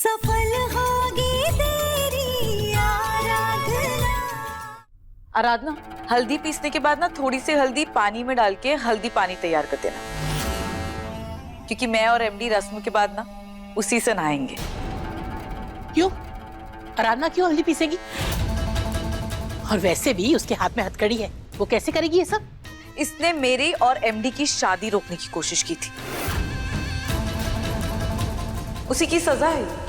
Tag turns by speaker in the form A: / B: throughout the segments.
A: सफल होगी तेरी आराधना।
B: आराधना, हल्दी पीसने के बाद ना थोड़ी सी हल्दी पानी में डाल के हल्दी पानी तैयार कर देना, क्योंकि मैं और एमडी रस्म के बाद ना उसी से नहाएंगे।
C: क्यों? आराधना क्यों हल्दी पीसेगी? और वैसे भी उसके हाथ में हथकड़ी है, वो कैसे करेगी ये सब?
B: इसने मेरी और एमडी की शादी रोकने की कोशिश की थी, उसी की सजा है।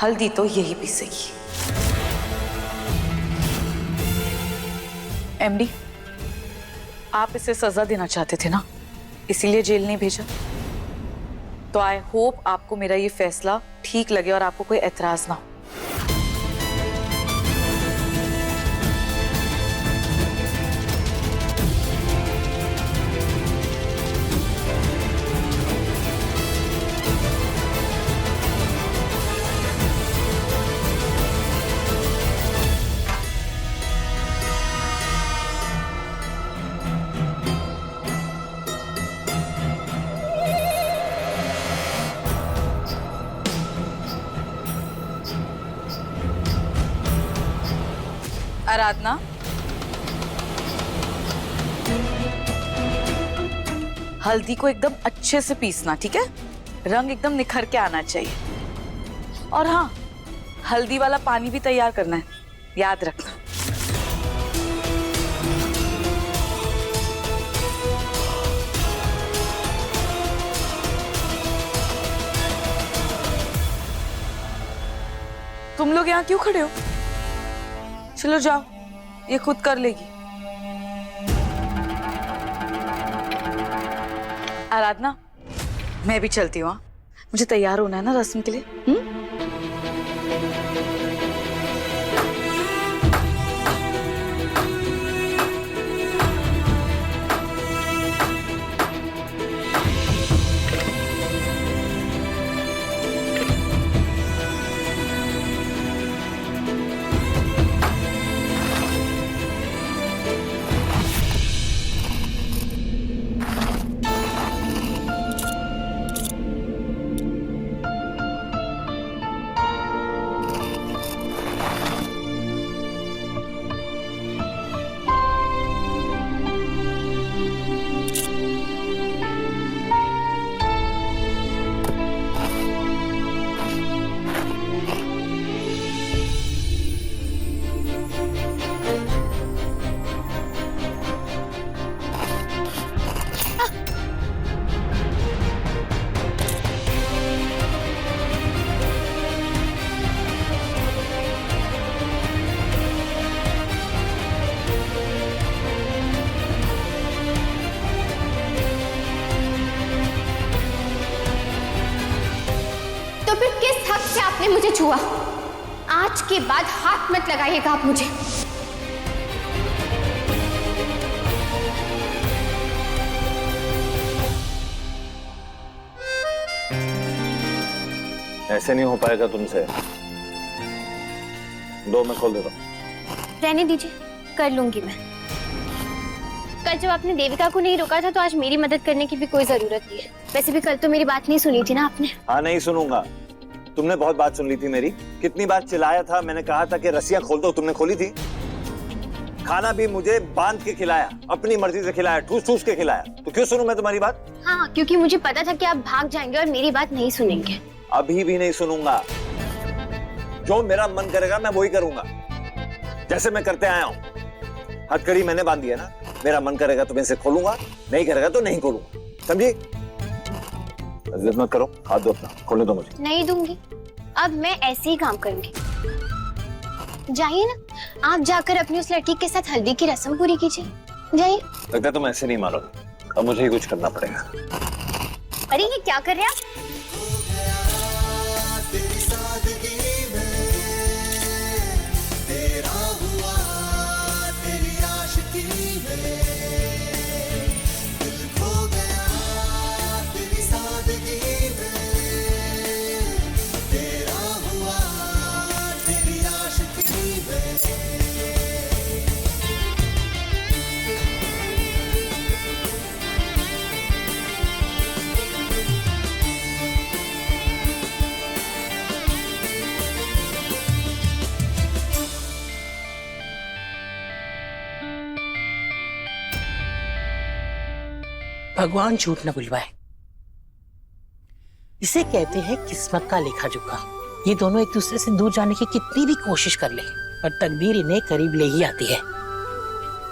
B: हल्दी तो यही पीसेगी। एमडी, आप इसे सजा देना चाहते थे ना, इसीलिए जेल नहीं भेजा। तो आई होप आपको मेरा ये फैसला ठीक लगे और आपको कोई एतराज ना हो। आराधना, हल्दी को एकदम अच्छे से पीसना, ठीक है? रंग एकदम निखर के आना चाहिए। और हाँ, हल्दी वाला पानी भी तैयार करना है, याद रखना। तुम लोग यहाँ क्यों खड़े हो? चलो जाओ, ये खुद कर लेगी। आराधना, मैं भी चलती हूँ। मुझे तैयार होना है ना रस्म के लिए।
D: आपने मुझे छुआ, आज के बाद हाथ मत लगाइएगा आप मुझे।
E: ऐसे नहीं हो पाएगा तुमसे। दो, मैं खोल देता हूँ।
D: रहने दीजिए, कर लूंगी मैं। कल जब आपने देविका को नहीं रोका था तो आज मेरी मदद करने की भी कोई जरूरत नहीं है। वैसे भी कल तो मेरी बात नहीं सुनी थी ना आपने।
E: हाँ, नहीं सुनूंगा। तुमने बहुत बात सुन ली थी मेरी। कितनी बार चिल्लाया था, मैंने कहा था कि रस्सियां खोल दो, तुमने खोली थी। खाना भी मुझे बांध के खिलाया, अपनी मर्जी से खिलाया, ठूस ठूस के खिलाया। तो क्यों सुनूं मैं तुम्हारी बात?
D: हाँ, क्योंकि मुझे पता था कि आप भाग जाएंगे और मेरी बात नहीं सुनेंगे।
E: अभी भी नहीं सुनूंगा। जो मेरा मन करेगा मैं वही करूंगा, जैसे मैं करते आया हूँ। हथकड़ी मैंने बांधी है ना, मेरा मन करेगा तो मैं इसे खोलूंगा, नहीं करेगा तो नहीं खोलूंगा। समझी? जिद मत करो, हाथ दो अपना, खोलने दो मुझे।
D: नहीं दूंगी, अब मैं ऐसे ही काम करूंगी। जाइए ना, आप जाकर अपनी उस लड़की के साथ हल्दी की रस्म पूरी कीजिए। जाइए।
E: लगता है तुम ऐसे नहीं मानोगे, अब मुझे ही कुछ करना पड़ेगा।
D: अरे ये क्या कर रहे हैं आप?
C: भगवान झूठ न बुलवाए। इसे कहते हैं किस्मत का लेखा जोखा। ये दोनों एक दूसरे से दूर जाने की कितनी भी कोशिश कर ले, पर तकदीर इन्हें करीब ले ही आती है।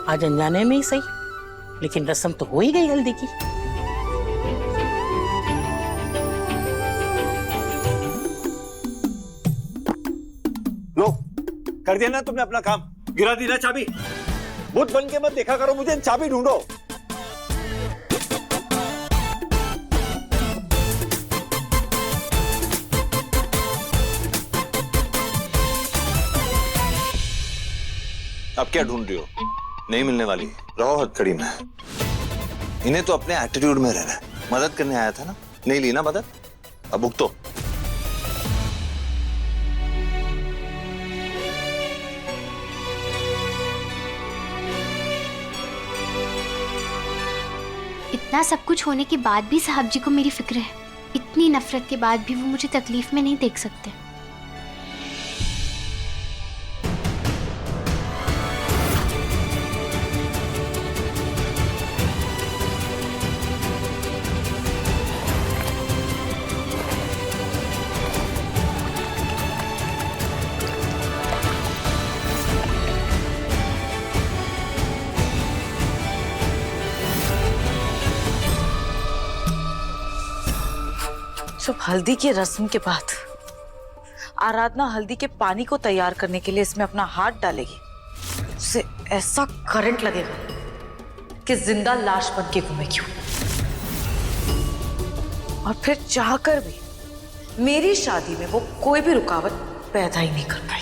C: आज अनजाने में ही सही, लेकिन रस्म तो हो ही गई हल्दी की।
E: लो, कर दिया ना तुमने अपना काम, गिरा दी ना चाबी। भूत बन के मत देखा करो मुझे, चाबी ढूंढो। अब क्या ढूंढ रही हो? नहीं मिलने वाली, रहो हथकड़ी में। इन्हें तो अपने एटीट्यूड में रहना है। मदद करने आया था ना, नहीं ली ना मदद, अब भुगतो।
D: इतना सब कुछ होने के बाद भी साहब जी को मेरी फिक्र है। इतनी नफरत के बाद भी वो मुझे तकलीफ में नहीं देख सकते।
B: जब हल्दी की रस्म के बाद आराधना हल्दी के पानी को तैयार करने के लिए इसमें अपना हाथ डालेगी, उसे ऐसा करंट लगेगा कि जिंदा लाश बन के घूमेगी। और फिर चाहकर भी मेरी शादी में वो कोई भी रुकावट पैदा ही नहीं कर पाएगी।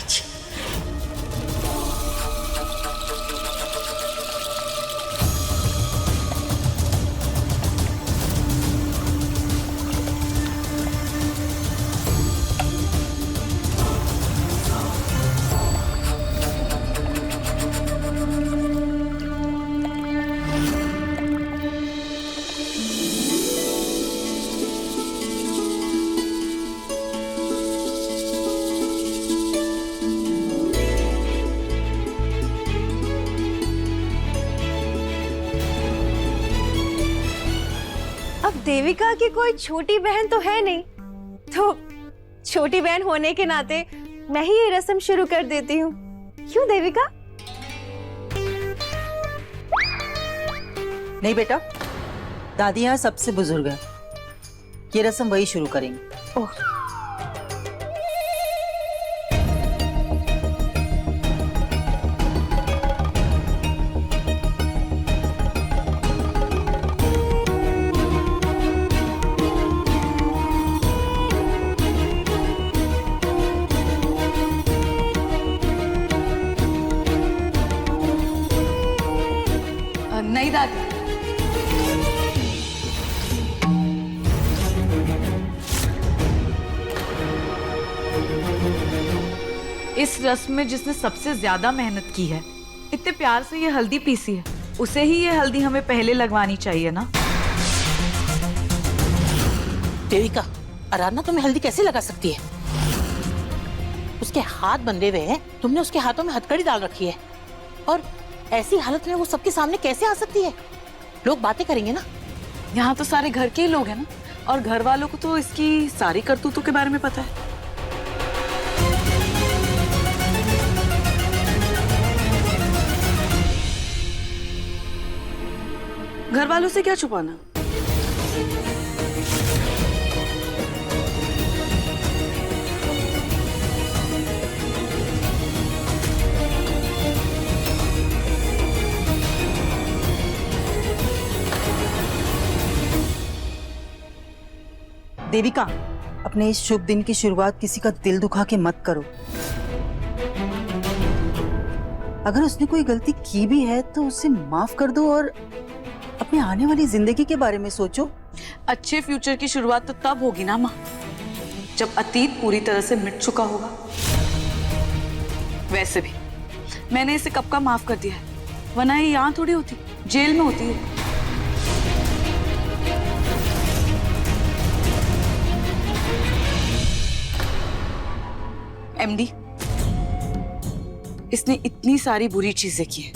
A: देविका की कोई छोटी बहन तो है नहीं, तो छोटी बहन होने के नाते मैं ही ये रस्म शुरू कर देती हूँ। क्यों देविका?
F: नहीं बेटा, दादी यहाँ सबसे बुजुर्ग है, ये रस्म वही शुरू करेंगे।
A: ओह,
B: नहीं दादी, इस रस्म में जिसने सबसे ज्यादा मेहनत की है, इतने प्यार से ये हल्दी पीसी है, उसे ही ये हल्दी हमें पहले लगवानी चाहिए ना।
C: देविका, आराधना तुम्हें हल्दी कैसे लगा सकती है? उसके हाथ बंधे हुए हैं, तुमने उसके हाथों में हथकड़ी डाल रखी है, और ऐसी हालत में वो सबके सामने कैसे आ सकती है? लोग बातें करेंगे ना।
B: यहाँ तो सारे घर के ही लोग हैं ना, और घर वालों को तो इसकी सारी करतूतों के बारे में पता है। घर वालों से क्या छुपाना?
F: देविका, अपने इस शुभ दिन की शुरुआत किसी का दिल दुखा के मत करो। अगर उसने कोई गलती की भी है तो उसे माफ कर दो और अपने आने वाली जिंदगी के बारे में सोचो।
B: अच्छे फ्यूचर की शुरुआत तो तब होगी ना माँ, जब अतीत पूरी तरह से मिट चुका होगा। वैसे भी मैंने इसे कब का माफ कर दिया है, वरना ये यहाँ थोड़ी होती, जेल में होती है। एमडी, इसने इतनी सारी बुरी चीजें की हैं,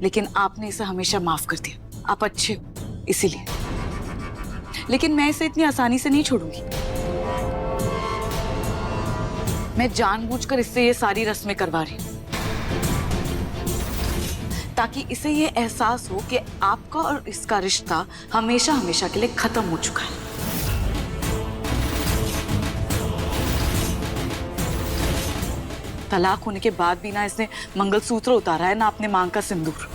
B: लेकिन आपने इसे हमेशा माफ कर दिया। आप अच्छे हो इसीलिए। लेकिन मैं इसे इतनी आसानी से नहीं छोड़ूंगी। मैं जानबूझकर इससे ये सारी रस्में करवा रही हूँ ताकि इसे ये एहसास हो कि आपका और इसका रिश्ता हमेशा हमेशा के लिए खत्म हो चुका है। तलाक होने के बाद भी ना इसने मंगलसूत्र उतारा है ना अपने मांग का सिंदूर।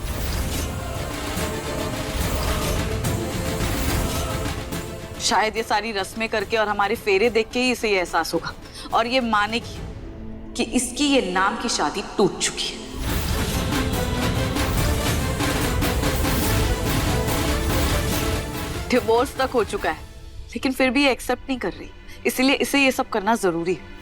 B: शायद ये सारी रस्में करके और हमारे फेरे देख के ही इसे ये एहसास होगा और ये मानेगी कि इसकी ये नाम की शादी टूट चुकी है। डिवोर्स तक हो चुका है लेकिन फिर भी ये एक्सेप्ट नहीं कर रही, इसलिए इसे ये सब करना जरूरी है।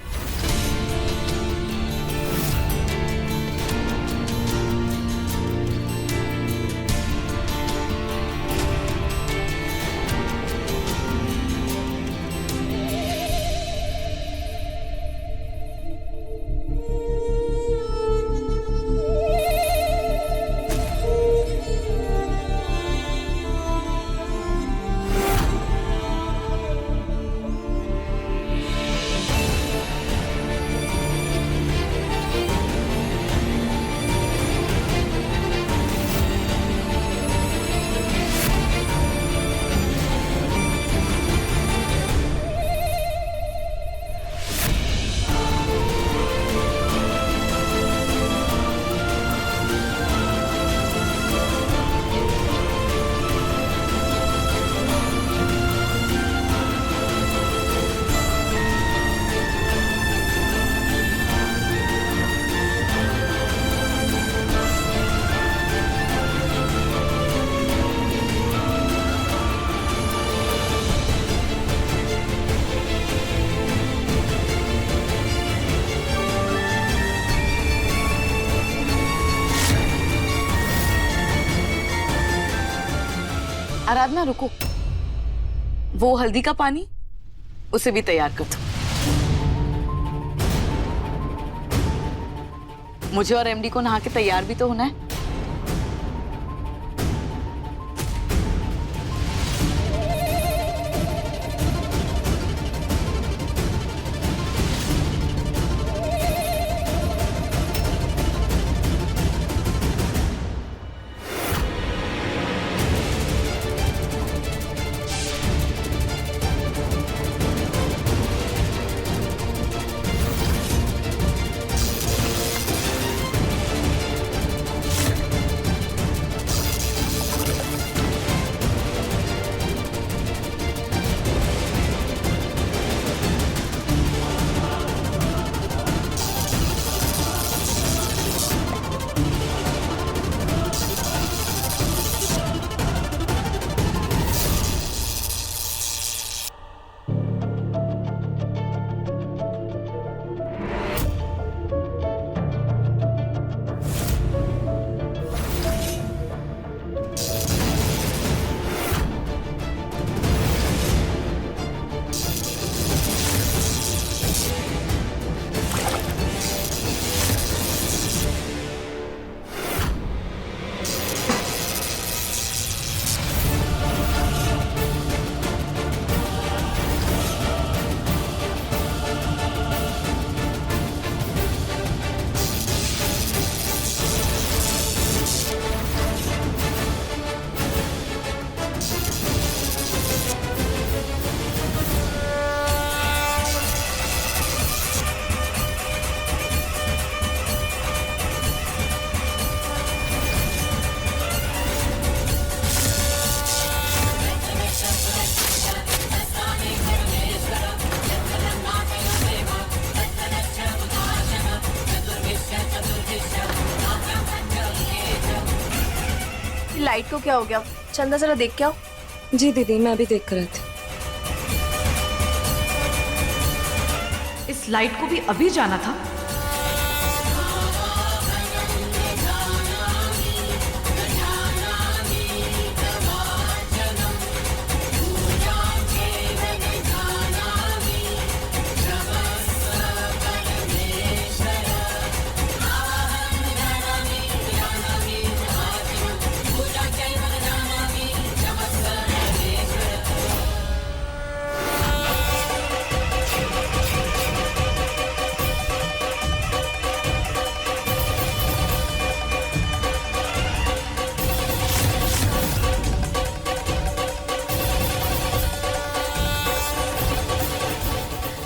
B: आराधना रुको, वो हल्दी का पानी उसे भी तैयार कर दो। मुझे और एमडी को नहा के तैयार भी तो होना है।
A: लाइट को क्या हो गया? चंदा जरा देख के आओ।
G: जी दीदी, मैं अभी देख कर आई थी।
B: इस लाइट को भी अभी जाना था।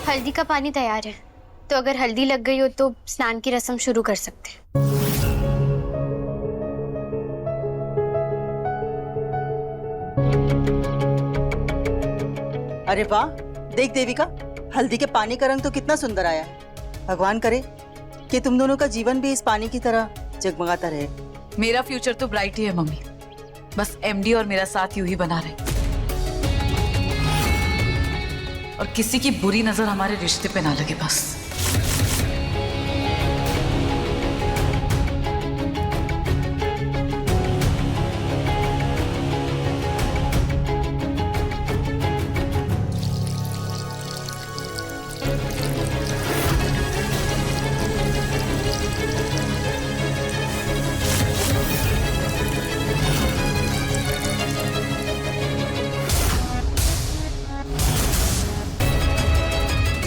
D: हल्दी का पानी तैयार है, तो अगर हल्दी लग गई हो तो स्नान की रस्म शुरू कर सकते हैं।
F: अरे वाह, देख देविका, हल्दी के पानी का रंग तो कितना सुंदर आया है। भगवान करे कि तुम दोनों का जीवन भी इस पानी की तरह जगमगाता रहे।
B: मेरा फ्यूचर तो ब्राइट ही है मम्मी, बस एमडी और मेरा साथ यूं ही बना रहे और किसी की बुरी नजर हमारे रिश्ते पे ना लगे बस।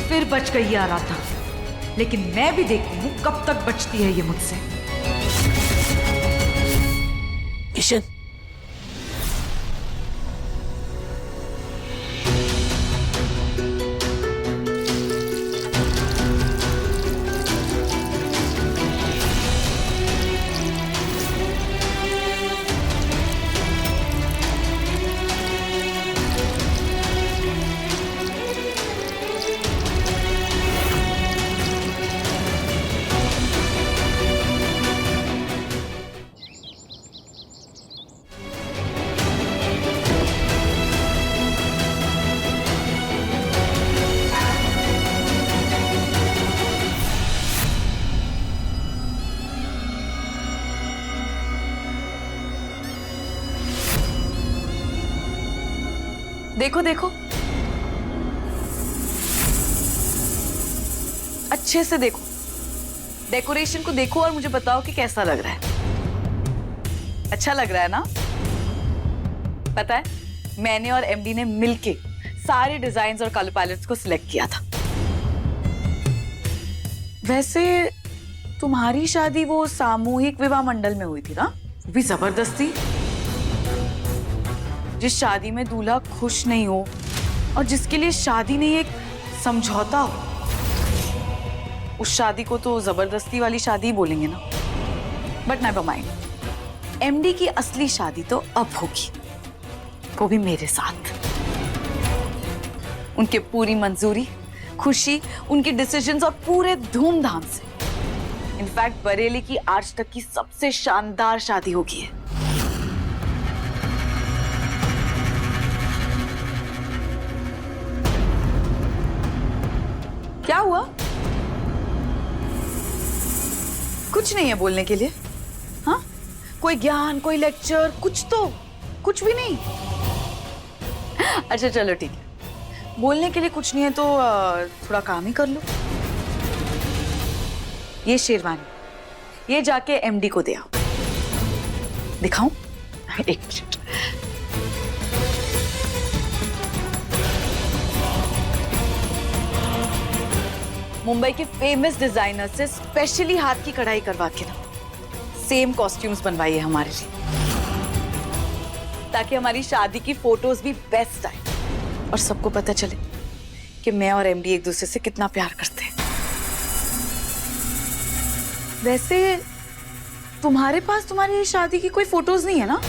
B: फिर बच गई ये आराधना, लेकिन मैं भी देखती हूँ कब तक बचती है ये मुझसे।
C: किशन,
B: देखो देखो, अच्छे से देखो, डेकोरेशन को देखो और मुझे बताओ कि कैसा लग रहा है। अच्छा लग रहा है ना? पता है, मैंने और एमडी ने मिलके सारे डिजाइन्स और कलर पैलेट्स को सिलेक्ट किया था। वैसे तुम्हारी शादी वो सामूहिक विवाह मंडल में हुई थी ना? वो भी जबरदस्ती। जिस शादी में दूल्हा खुश नहीं हो और जिसके लिए शादी नहीं एक समझौता हो, उस शादी को तो जबरदस्ती वाली शादी ही बोलेंगे ना। बट नेवर माइंड, एमडी की असली शादी तो अब होगी, वो भी मेरे साथ। उनके पूरी मंजूरी, खुशी, उनकी डिसीजंस और पूरे धूमधाम से। इनफैक्ट बरेली की आज तक की सबसे शानदार शादी होगी है। क्या हुआ? कुछ नहीं है बोलने के लिए? हाँ, कोई ज्ञान, कोई लेक्चर, कुछ तो, कुछ भी नहीं। अच्छा चलो ठीक है, बोलने के लिए कुछ नहीं है तो थोड़ा काम ही कर लो। ये शेरवानी, ये जाके एमडी को दे आओ। दिखाऊं? एक मिनट। मुंबई के फेमस डिजाइनर से स्पेशली हाथ की कढ़ाई करवा के ना सेम कॉस्ट्यूम्स बनवाई है हमारे लिए, ताकि हमारी शादी की फोटोज भी बेस्ट आए और सबको पता चले कि मैं और एमडी एक दूसरे से कितना प्यार करते हैं। वैसे तुम्हारे पास तुम्हारी शादी की कोई फोटोज नहीं है ना?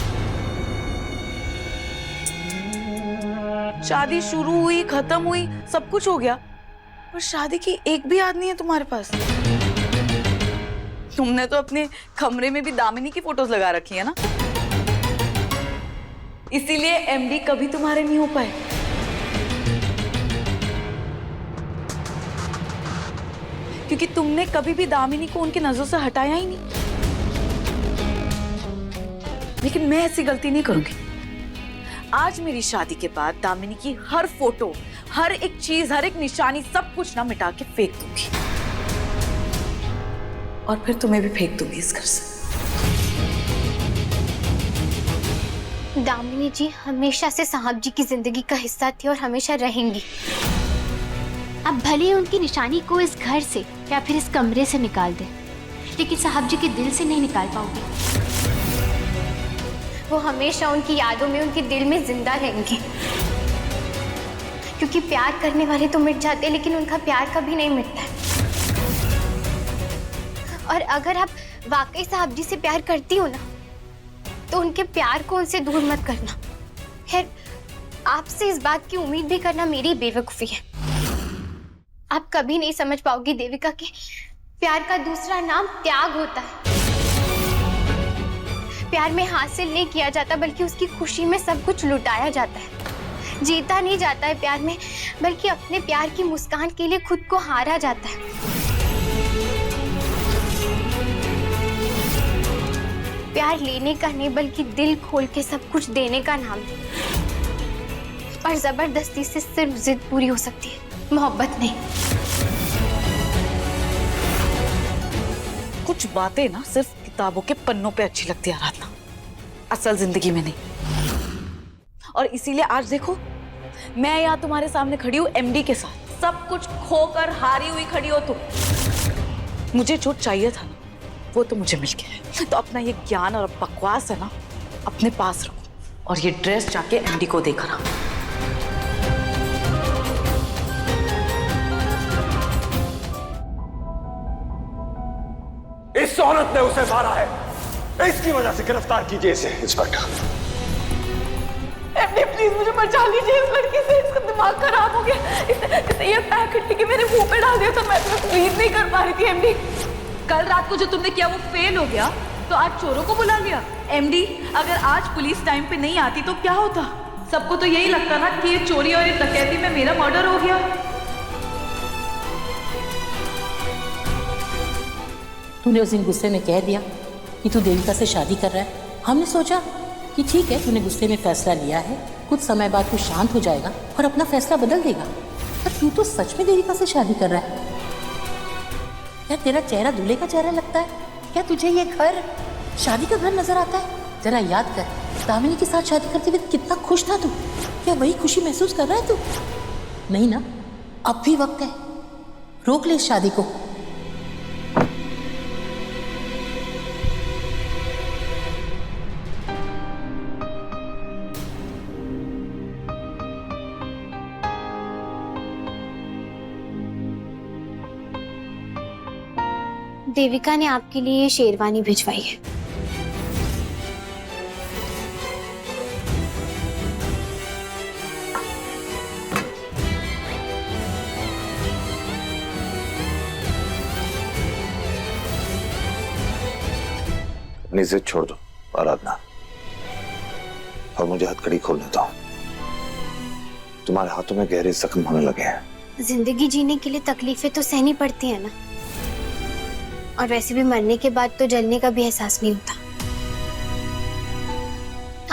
B: शादी शुरू हुई, खत्म हुई, सब कुछ हो गया, और शादी की एक भी याद नहीं है तुम्हारे पास। तुमने तो अपने कमरे में भी दामिनी की फोटोज लगा रखी है ना, इसीलिए एमडी कभी तुम्हारे नहीं हो पाए। क्योंकि तुमने कभी भी दामिनी को उनकी नजरों से हटाया ही नहीं। लेकिन मैं ऐसी गलती नहीं करूंगी। आज मेरी शादी के बाद दामिनी की हर फोटो, हर एक चीज, हर एक निशानी, सब कुछ ना मिटा के फेंक दूंगी, और फिर तुम्हें भी फेंक दूंगी इस घर से।
D: दामिनी जी हमेशा से साहब जी की जिंदगी का हिस्सा थी और हमेशा रहेंगी। अब भले ही उनकी निशानी को इस घर से या फिर इस कमरे से निकाल दे, लेकिन साहब जी के दिल से नहीं निकाल पाओगी। वो हमेशा उनकी यादों में, उनके दिल में जिंदा रहेंगी, क्योंकि प्यार करने वाले तो मिट जाते हैं, लेकिन उनका प्यार कभी नहीं मिटता है। और अगर आप वाकई साहब जी से प्यार करती हो ना, तो उनके प्यार को उनसे दूर मत करना। खैर, आपसे इस बात की उम्मीद भी करना मेरी बेवकूफी है। आप कभी नहीं समझ पाओगी देविका कि प्यार का दूसरा नाम त्याग होता है। प्यार में हासिल नहीं किया जाता, बल्कि उसकी खुशी में सब कुछ लुटाया जाता है। जीता नहीं जाता है प्यार में, बल्कि अपने प्यार की मुस्कान के लिए खुद को हारा जाता है। प्यार लेने का नहीं, बल्कि दिल खोल के सब कुछ देने का नाम है। और जबरदस्ती से सिर्फ जिद पूरी हो सकती है, मोहब्बत नहीं।
B: कुछ बातें ना सिर्फ किताबों के पन्नों पे अच्छी लगती है आराधना, असल जिंदगी में नहीं। और इसीलिए आज देखो, मैं यहाँ तुम्हारे सामने खड़ी हूँ एमडी के साथ, सब कुछ खोकर हारी हुई खड़ी हो तुम। मुझे जो चाहिए था ना, वो तो मुझे मिल गया है। तो अपना ये ज्ञान और बकवास है ना, अपने पास रखो और ये ड्रेस जाके एमडी को देकर आओ।
E: इस औरत ने उसे मारा है, इसकी वजह से गिरफ्तार कीजिए इसे इंस्पेक्टर।
B: एमडी प्लीज मुझे बचा लीजिए इस लड़की से, इसका दिमाग खराब हो गया। इसने ये पैकेट लेके मेरे मुंह पे डाल दिया था, मैं ब्रीथ नहीं कर पा रही थी। एमडी, कल रात को जो तुमने किया वो फेल हो गया, तो आज चोरों को बुला लिया। एमडी, अगर आज पुलिस टाइम पे नहीं आती तो क्या होता? सबको तो यही लगता ना कि ये चोरी और ये डकैती में मेरा मर्डर हो गया।
C: तूने उस दिन गुस्से में कह दिया कि तू देविका से शादी कर रहा है। हमने सोचा कि ठीक है, तूने गुस्से में फैसला लिया है, कुछ समय बाद तू शांत हो जाएगा और अपना फैसला बदल देगा। पर तू तो सच में देविका से शादी कर रहा है। क्या तेरा चेहरा दूल्हे का चेहरा लगता है? क्या तुझे ये घर शादी का घर नजर आता है? जरा याद कर, दामिनी के साथ शादी करते हुए कितना खुश था तू। क्या वही खुशी महसूस कर रहा है तू? नहीं ना, अब भी वक्त है, रोक ले इस शादी को।
D: देविका ने आपके लिए ये शेरवानी भिजवाई है।
E: अपनी जिद छोड़ दो आराधना, और मुझे हथकड़ी खोलने दो। तुम्हारे हाथों में गहरे जख्म होने लगे हैं।
D: जिंदगी जीने के लिए तकलीफें तो सहनी पड़ती है ना, और वैसे भी मरने के बाद तो जलने का भी एहसास नहीं होता।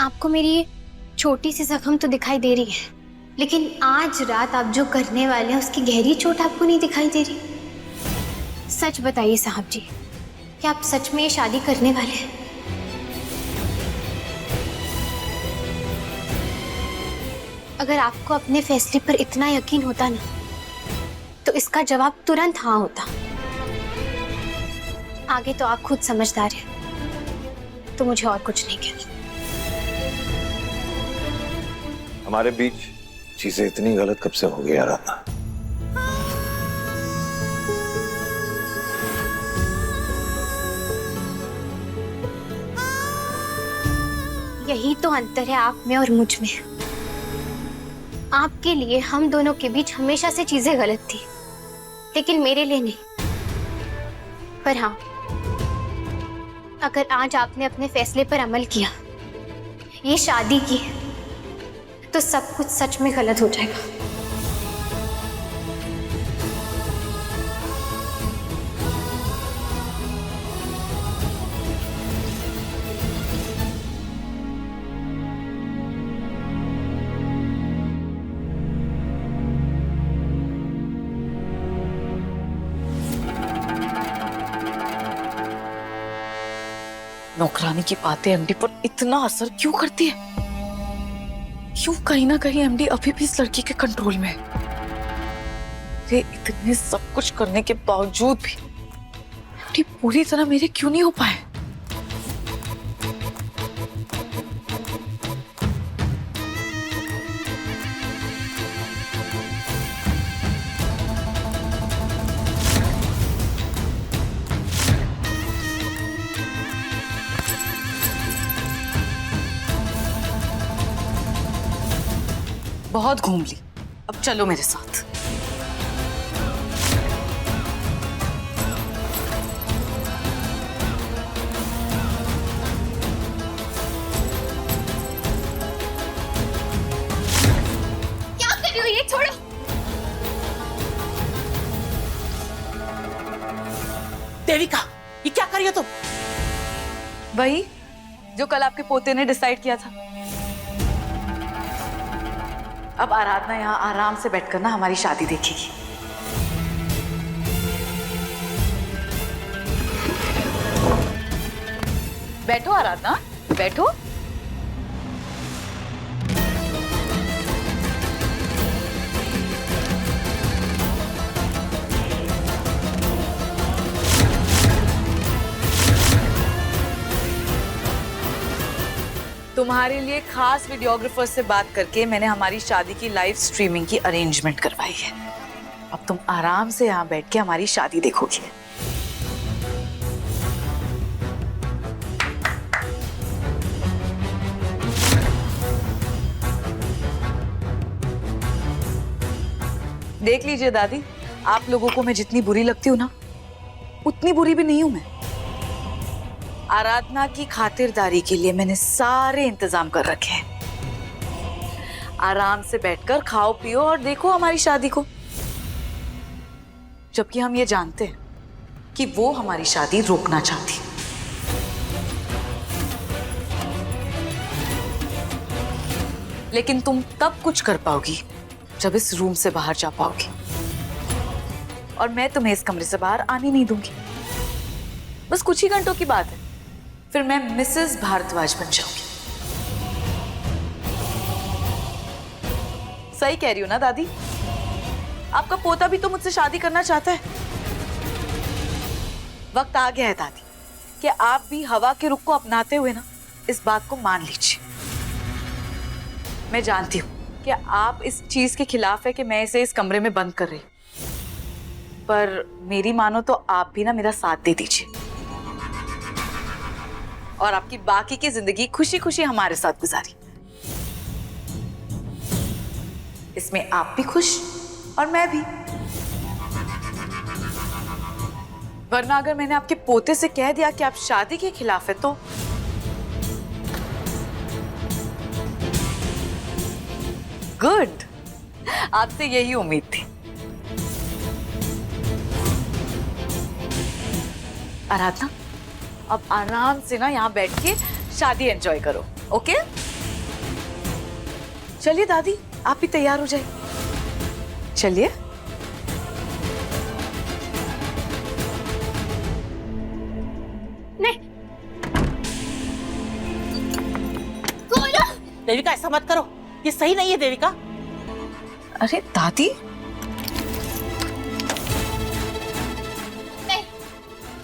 D: आपको मेरी ये छोटी सी जख्म तो दिखाई दे रही है, लेकिन आज रात आप जो करने वाले हैं उसकी गहरी चोट आपको नहीं दिखाई दे रही। सच बताइए साहब जी, क्या आप सच में ये शादी करने वाले हैं? अगर आपको अपने फैसले पर इतना यकीन होता ना, तो इसका जवाब तुरंत हाँ होता। आगे तो आप खुद समझदार हैं, तो मुझे और कुछ नहीं कहना।
E: हमारे बीच चीजें इतनी गलत कब से हो गई आराधना?
D: यही तो अंतर है आप में और मुझ में। आपके लिए हम दोनों के बीच हमेशा से चीजें गलत थी, लेकिन मेरे लिए नहीं। पर हाँ, अगर आज आपने अपने फैसले पर अमल किया, ये शादी की, तो सब कुछ सच में गलत हो जाएगा।
B: नौकरानी की बातें एमडी पर इतना असर क्यों करती है? क्यों कहीं ना कहीं एमडी अभी भी इस लड़की के कंट्रोल में है? ये इतने सब कुछ करने के बावजूद भी एमडी पूरी तरह मेरे क्यों नहीं हो पाए? बहुत घूम ली, अब चलो मेरे साथ।
D: क्या कर रही हो? ये छोड़ो।
C: देविका, ये क्या कर रही हो तुम?
B: वही जो कल आपके पोते ने डिसाइड किया था। अब आराधना यहाँ आराम से बैठकर ना हमारी शादी देखेगी। बैठो आराधना, बैठो। तुम्हारे लिए खास वीडियोग्राफर से बात करके मैंने हमारी शादी की लाइव स्ट्रीमिंग की अरेंजमेंट करवाई है। अब तुम आराम से यहाँ बैठ के हमारी शादी देखोगी। देख लीजिए दादी, आप लोगों को मैं जितनी बुरी लगती हूँ ना, उतनी बुरी भी नहीं हूं मैं। आराधना की खातिरदारी के लिए मैंने सारे इंतजाम कर रखे हैं। आराम से बैठकर खाओ पियो और देखो हमारी शादी को, जबकि हम ये जानते हैं कि वो हमारी शादी रोकना चाहती। लेकिन तुम तब कुछ कर पाओगी जब इस रूम से बाहर जा पाओगी, और मैं तुम्हें इस कमरे से बाहर आने नहीं दूंगी। बस कुछ ही घंटों की बात है, फिर मैं मिसेस भारद्वाज बन जाऊंगी। सही कह रही हूं ना दादी? आपका पोता भी तो मुझसे शादी करना चाहता है। वक्त आ गया है दादी कि आप भी हवा के रुख को अपनाते हुए ना इस बात को मान लीजिए। मैं जानती हूं कि आप इस चीज के खिलाफ है कि मैं इसे इस कमरे में बंद कर रही हूं, पर मेरी मानो तो आप भी ना मेरा साथ दे दीजिए और आपकी बाकी की जिंदगी खुशी खुशी हमारे साथ गुजारी। इसमें आप भी खुश और मैं भी। वरना अगर मैंने आपके पोते से कह दिया कि आप शादी के खिलाफ है तो गुड, आपसे यही उम्मीद थी। आराधना, अब आराम से ना यहाँ बैठ के शादी एंजॉय करो, ओके? चलिए दादी, आप भी तैयार हो जाइए। चलिए।
D: नहीं, खोलो।
C: देविका, ऐसा मत करो, ये सही नहीं है देविका।
B: अरे दादी,
D: नहीं,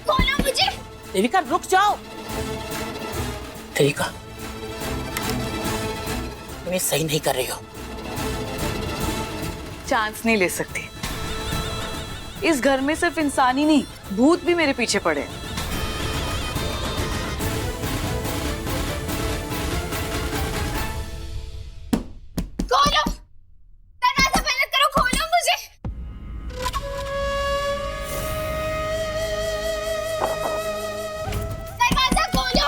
D: खोलो मुझे।
C: देविका रुक जाओ। देविका, तुम ये सही नहीं कर रही हो।
B: चांस नहीं ले सकती। इस घर में सिर्फ इंसान ही नहीं, भूत भी मेरे पीछे पड़े हैं।
D: खोलो, दरवाजा बंद करो, खोलो मुझे। दरवाजा खोलो।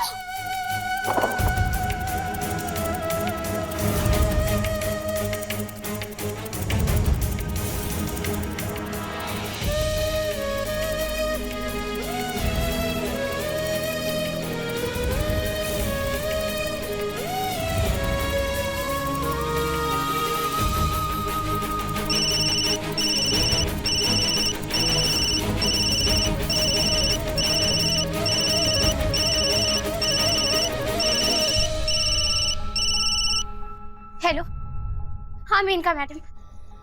D: हेलो, हाँ मेनका मैडम।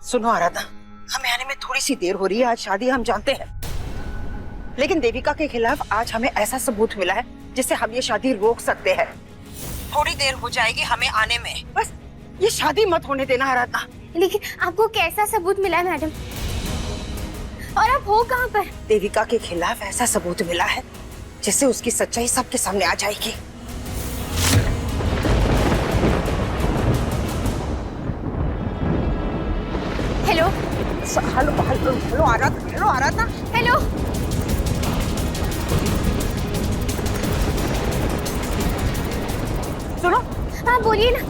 H: सुनो आराधना, हमें आने में थोड़ी सी देर हो रही है। आज शादी हम जानते हैं, लेकिन देविका के खिलाफ आज हमें ऐसा सबूत मिला है जिससे हम ये शादी रोक सकते हैं। थोड़ी देर हो जाएगी हमें आने में, बस ये शादी मत होने देना आराधना।
D: लेकिन आपको कैसा सबूत मिला है मैडम? और आप हो कहाँ पर?
H: देविका के खिलाफ ऐसा सबूत मिला है जिससे उसकी सच्चाई सबके सामने आ जाएगी। हेलो हेलो हेलो आराधना।
D: हेलो।
H: सुनो,
D: हाँ बोलिए ना।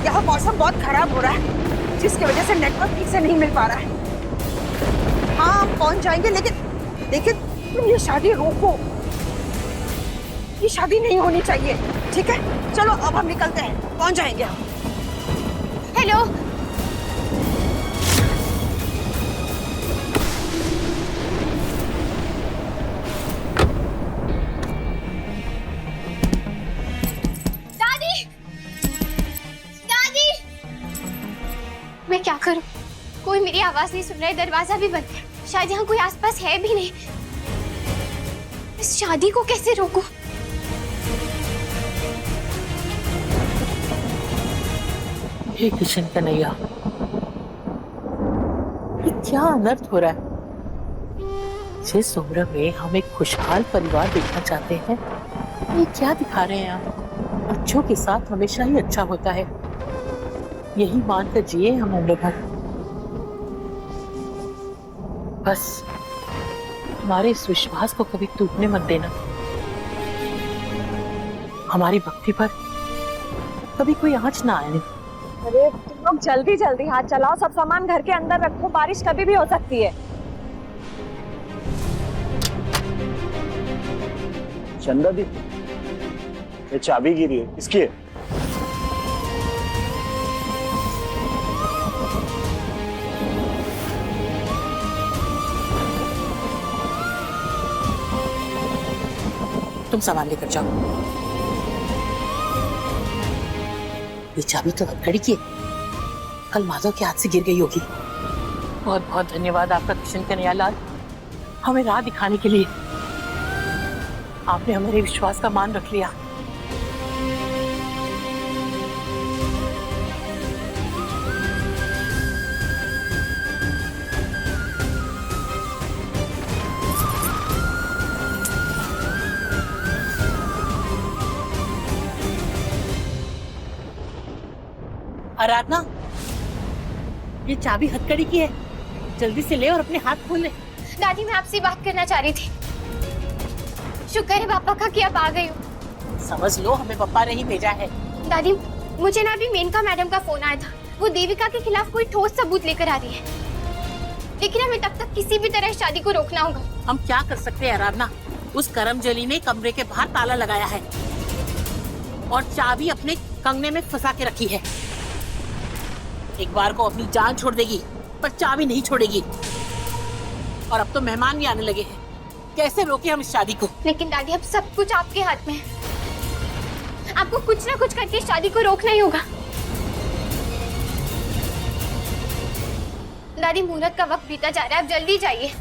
H: यहाँ मौसम बहुत खराब हो रहा है, जिसकी वजह से नेटवर्क ठीक से नहीं मिल पा रहा है। हाँ हम पहुंच जाएंगे, लेकिन तुम ये शादी रोको। ये शादी नहीं होनी चाहिए, ठीक है? चलो अब हम निकलते हैं, पहुंच जाएंगे हम।
D: हेलो। दादी, दादी, मैं क्या करूं? कोई मेरी आवाज नहीं सुन रहा है, दरवाजा भी बंद है, शायद यहाँ कोई आसपास है भी नहीं। इस शादी को कैसे रोकूं?
C: हे किशन कन्हैया, ये क्या अनर्थ हो रहा है? जिस उम्र में हम एक खुशहाल परिवार देखना चाहते हैं, ये क्या दिखा रहे हैं आप? बच्चों के साथ हमेशा ही अच्छा होता है, यही मानकर जिए हम उम्र भर। बस हमारे इस विश्वास को कभी टूटने मत देना। हमारी भक्ति पर कभी कोई आंच ना आए।
A: अरे तुम लोग जल्दी जल्दी हाथ चलाओ, सब सामान घर के अंदर रखो, बारिश कभी भी हो सकती है।
E: चंदा दी, ये चाबी गिरी है, किसकी है?
C: तुम सामान लेकर जाओ। ये चाबी तो हथकड़ी की है, कल माधव के हाथ से गिर गई होगी। बहुत बहुत धन्यवाद आपका किशन कन्हैया लाल, हमें राह दिखाने के लिए। आपने हमारे विश्वास का मान रख लिया। आराधना, ये चाबी हथकड़ी की है, जल्दी से ले और अपने हाथ खोल ले।
D: दादी मैं आपसे बात करना चाह रही थी। शुक्र है पापा का कि आप आ गई हो।
C: समझ लो हमें पप्पा ने ही भेजा है।
D: दादी मुझे ना अभी मेनका मैडम का फोन आया था, वो देविका के खिलाफ कोई ठोस सबूत लेकर आ रही है, लेकिन हमें तब तक किसी भी तरह शादी को रोकना होगा।
C: हम क्या कर सकते हैं आराधना? उस करमजली ने कमरे के बाहर ताला लगाया है और चाबी अपने कंगने में फंसा के रखी है। एक बार को अपनी जान छोड़ देगी पर चाबी नहीं छोड़ेगी। और अब तो मेहमान भी आने लगे हैं, कैसे रोके हम इस शादी को?
D: लेकिन दादी अब सब कुछ आपके हाथ में है, आपको कुछ ना कुछ करके शादी को रोकना ही होगा। दादी मुहूर्त का वक्त बीता जा रहा है, अब जल्दी जाइए।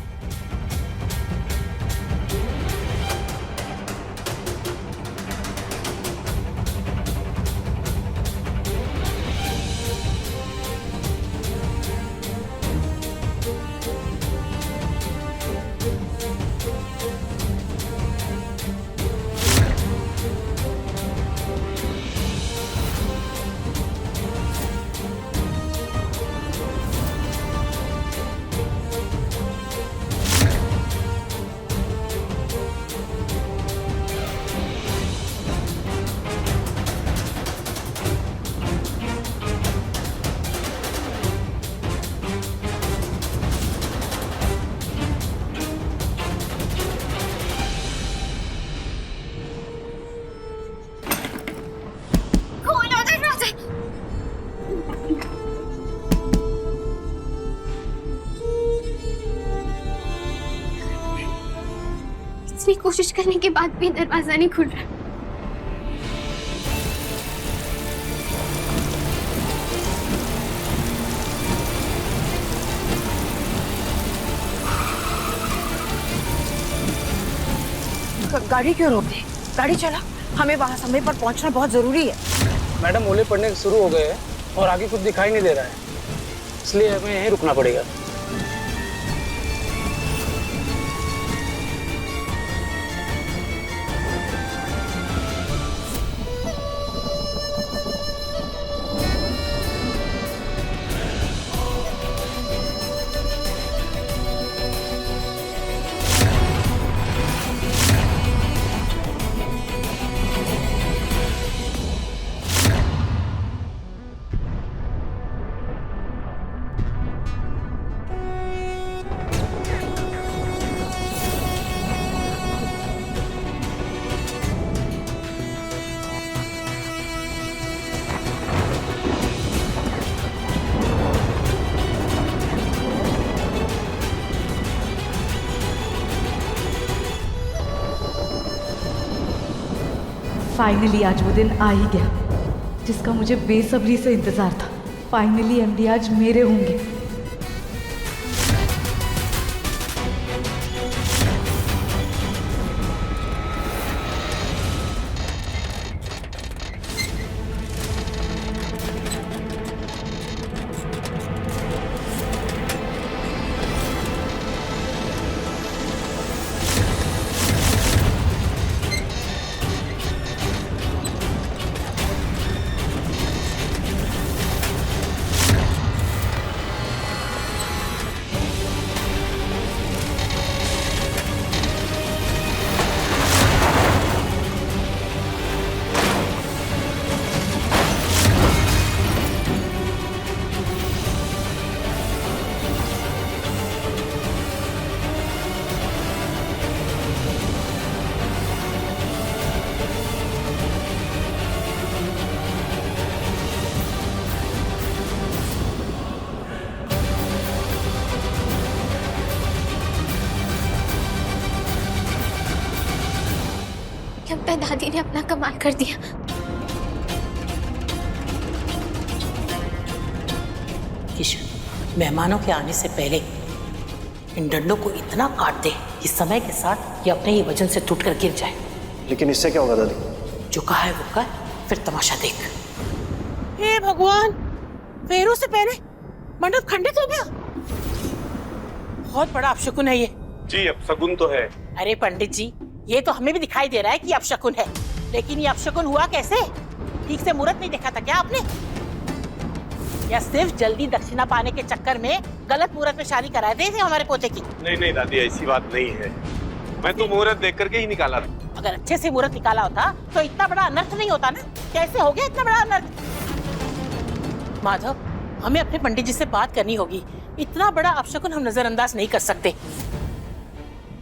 D: इतनी कोशिश करने के बाद भी दरवाजा नहीं खुल रहा।
H: गाड़ी क्यों रोक दी? गाड़ी चला, हमें वहाँ समय पर पहुँचना बहुत जरूरी है।
I: मैडम ओले पड़ने शुरू हो गए हैं और आगे कुछ दिखाई नहीं दे रहा है, इसलिए हमें यहीं रुकना पड़ेगा।
B: फाइनली आज वो दिन आ ही गया जिसका मुझे बेसब्री से इंतजार था। फाइनली एमडी आज मेरे होंगे।
D: लगता है दादी ने अपना कमाल कर दिया।
C: किशन, मेहमानों के आने से पहले इन डंडों को इतना काट दे कि समय के साथ ये अपने ही वजन से टूट कर गिर जाए।
J: लेकिन इससे क्या होगा दादी?
C: जो कहा है वो कर, फिर तमाशा देख। हे भगवान, फेरू से पहले मंडप खंडित हो गया। बहुत बड़ा अपशकुन है ये।
J: जी अपशकुन तो है।
C: अरे पंडित जी, ये तो हमें भी दिखाई दे रहा है कि अपशकुन है, लेकिन ये अपशकुन हुआ कैसे? ठीक से मुहूर्त नहीं देखा था क्या आपने? या सिर्फ जल्दी दक्षिणा पाने के चक्कर में गलत मुहूर्त में शादी करा दी थी हमारे पोते की?
J: नहीं नहीं दादी, ऐसी बात नहीं है। मैं तो मुहूर्त देख करके ही निकाला था।
C: अगर अच्छे से मुहूर्त निकाला होता तो इतना बड़ा अनर्थ नहीं होता ना। कैसे हो गया इतना बड़ा अनर्थ? माधव, हमें अपने पंडित जी से बात करनी होगी। इतना बड़ा अपशकुन हम नजरअंदाज नहीं कर सकते।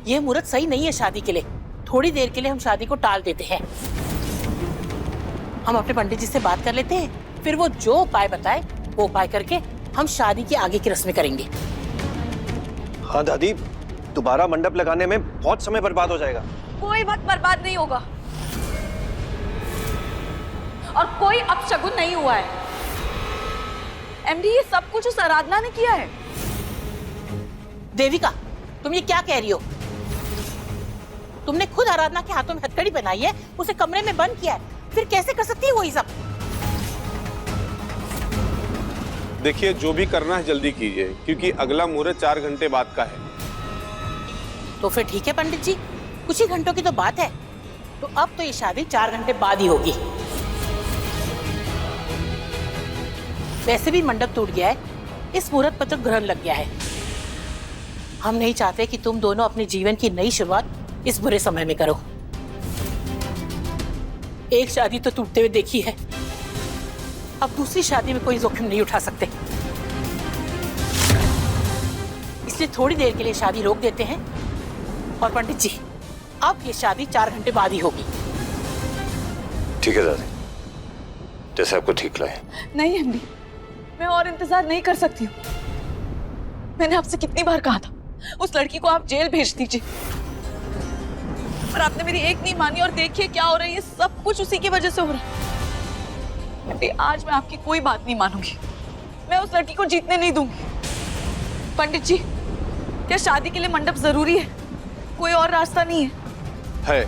C: ये मुहूर्त सही नहीं है शादी के लिए। थोड़ी देर के लिए हम शादी को टाल देते हैं। हम अपने पंडित जी से बात कर लेते हैं, फिर वो जो उपाय बताए वो उपाय करके हम शादी की आगे की रस्में करेंगे।
J: हाँ दादी, दोबारा मंडप लगाने में बहुत समय बर्बाद हो जाएगा।
A: कोई वक्त बर्बाद नहीं होगा और कोई अपशगुन नहीं हुआ है। एमडी, ये सब कुछ उस आराधना ने किया है।
C: देविका, तुम ये क्या कह रही हो? तुमने खुद आराधना के हाथों में हथकड़ी पहनाई है, उसे कमरे में बंद किया है, फिर कैसे कर सकती है वो ये सब?
J: देखिए, जो भी करना है जल्दी कीजिए, क्योंकि अगला मुहूर्त 4 घंटे बाद का है।
C: तो फिर ठीक है पंडित जी, कुछ ही घंटों की तो बात है। तो अब तो ये शादी 4 घंटे बाद ही होगी। वैसे भी मंडप टूट गया है, इस मुहूर्त पर तो ग्रहण लग गया है। हम नहीं चाहते कि तुम दोनों अपने जीवन की नई शुरुआत इस बुरे समय में करो। एक शादी तो टूटते हुए देखी है, अब दूसरी शादी में कोई जोखिम नहीं उठा सकते। इसलिए थोड़ी देर के लिए शादी रोक देते हैं। और पंडित जी, अब ये शादी 4 घंटे बाद ही होगी।
J: ठीक है दादी, जैसे आपको ठीक लगे।
B: नहीं एमडी, मैं और इंतजार नहीं कर सकती हूँ। मैंने आपसे कितनी बार कहा था उस लड़की को आप जेल भेज दीजिए, और आपने मेरी एक नहीं मानी। और देखिए क्या हो रहा है, ये सब कुछ उसी की वजह से हो रहा है। एमडी, आज मैं आपकी कोई बात नहीं मानूंगी। मैं उस लड़की को जीतने नहीं दूंगी। पंडित जी, क्या शादी के लिए मंडप जरूरी है? कोई और रास्ता नहीं है?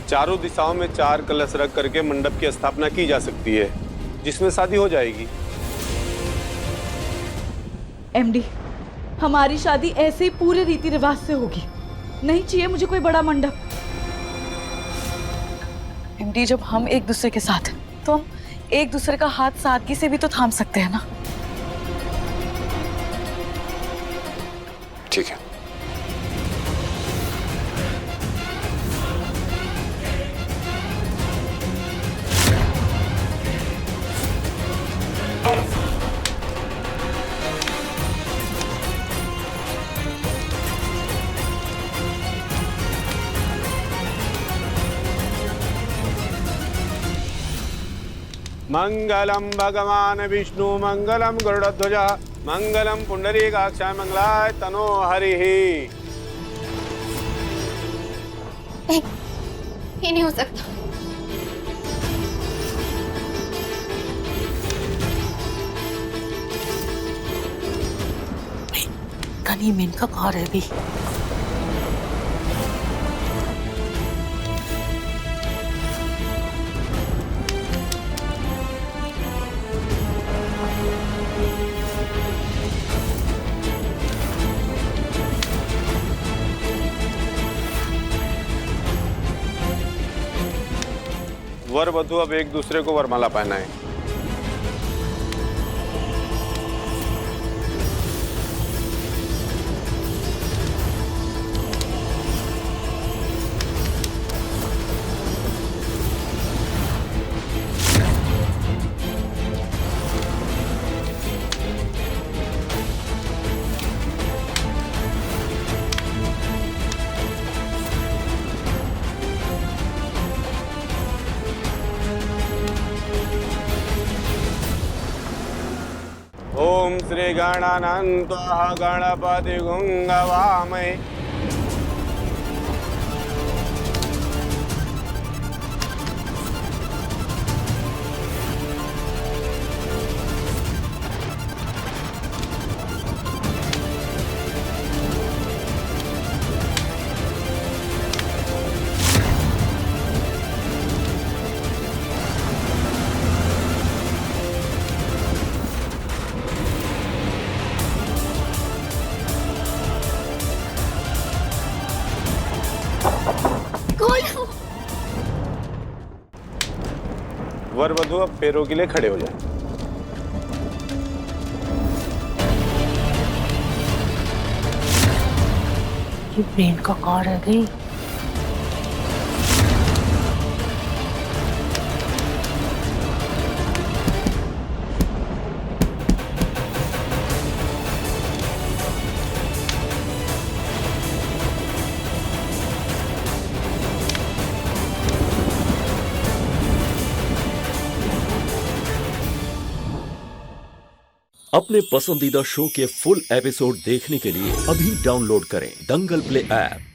J: चारों दिशाओं में 4 कलश रख करके मंडप की स्थापना की जा सकती है, जिसमें शादी हो जाएगी।
B: एमडी, हमारी शादी ऐसे ही पूरे रीति रिवाज से होगी। नहीं चाहिए मुझे कोई बड़ा मंडप। एमडी, जब हम एक दूसरे के साथ हैं तो हम एक दूसरे का हाथ सादगी से भी तो थाम सकते हैं ना।
J: ठीक है। मंगलम भगवान विष्णु मंगलम गरुड़ध्वज मंगलम पुंडरीकाक्ष मंगलाय तनो हरिः।
D: ये नहीं हो सकता।
C: कनी मेनका कहाँ रह गई?
J: वर वधु अब एक दूसरे को वरमाला पहनाएं। ओम श्री गणानन्त्वा गणपति गुंगवामहे। वर वधु अब पैरों के लिए खड़े हो जाएं।
C: ये ब्रेन का कहाँ रह गई?
K: अपने पसंदीदा शो के फुल एपिसोड देखने के लिए अभी डाउनलोड करें दंगल प्ले ऐप।